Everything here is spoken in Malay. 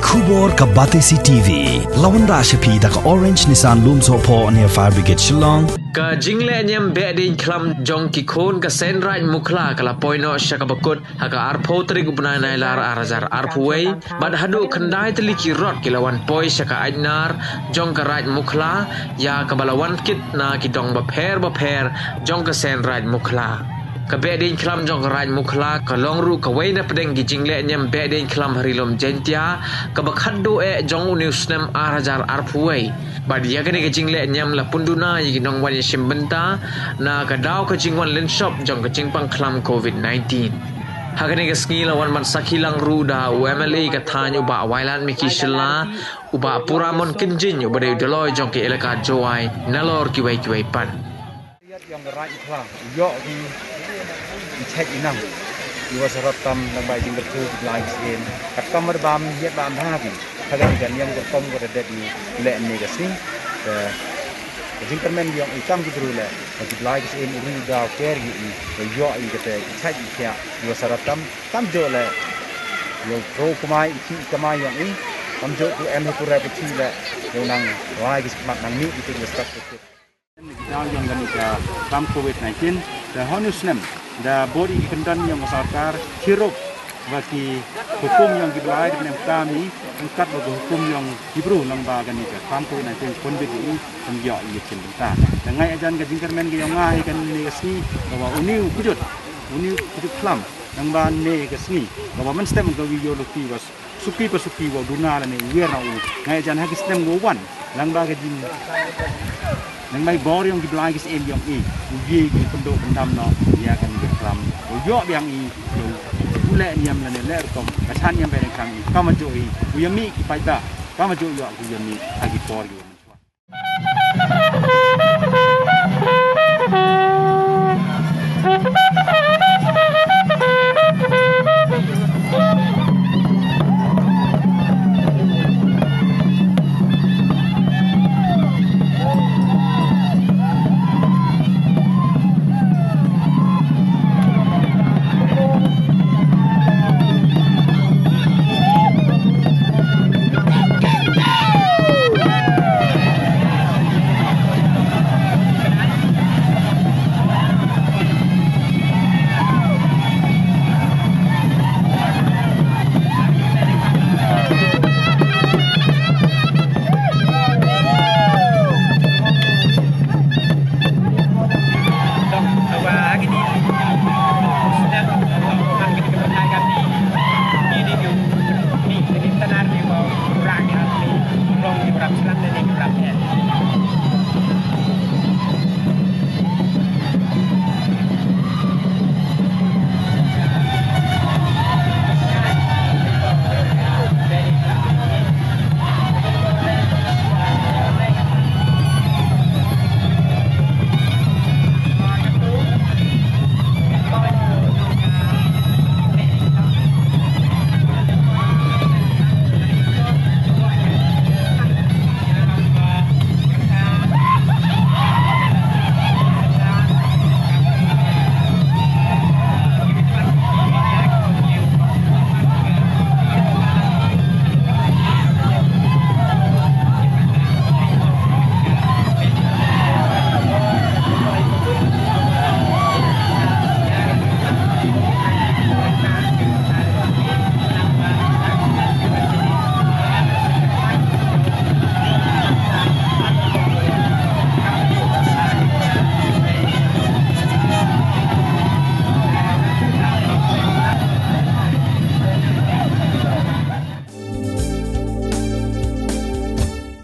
Kubor ka Batesi TV lawan ra shapi da ka Orange Nissan Loom so po near Fire Brigade Shillong ka jingle nyam bedin klam jong ki khon ka sen right mukla kala poino shaka bakut haka arpho tri gubna nai lar arazar arphuwei bad hadu khandai tli ki rot ki lawan poi shaka ainar jong ka right mukla ya ka balawan kit na ki dong ba pher jong ka sen right mukla ka bedin klam jong ka right mukla ka longru ka weina pedeng ki jingle nyam bedin klam harilom jentia ka bakhaddu e jong uniusnem arazar arphuwei bad ya ka ni ka jingle nyam la punduna yi nong wan shimbenta na ka daw ka jingwan len shop jong ka jingpang klam covid-19 hagani ka skila wan man sakilang ruda UMLA ka thanyu ba wailan miki shilla uba puramon kinjin uba de deloy jong ke elaka joai nalor kiwai pan yang gerak iklan, yo di cek inang, dua seratam lambai jingkat tu lain sen, kat kamar bam hiat bam habi, kadang kan yang berkom berada di lek negasi, jingkat men yang ikam gitu le, di lain sen uri dah keri, yo ini kata cek ikhya dua seratam, tam jo le, yo pro kamai yang ini, tam jo tu tu repeti le, yang nang lain mak nang ni itu lestak itu. Yang ganika kam COVID-19 da honusnem da body kendan yang sarkar hirup bagi hukum yang dibelai dengan kami angkat bagi hukum yang diburu nang ba ganika kam COVID-19 pun bidi menjak ia cinta dengan ajan gajingker men yang ngai kan ni kesni bahwa uniu kujut kelam nang ba ne kesni bahwa men stem ga wiologi was suki pasuki wa dunala ne wera u ngai ajan hagis stem go wan nang ba gajing nang mai bor yang dibelai kes em yang uji ki penduk pendam no ya kan kelam yo yang ule nyam la ne ler kom kasan yang bereng kang kamajoi uyami ki paida kamajoi yo uyami agi por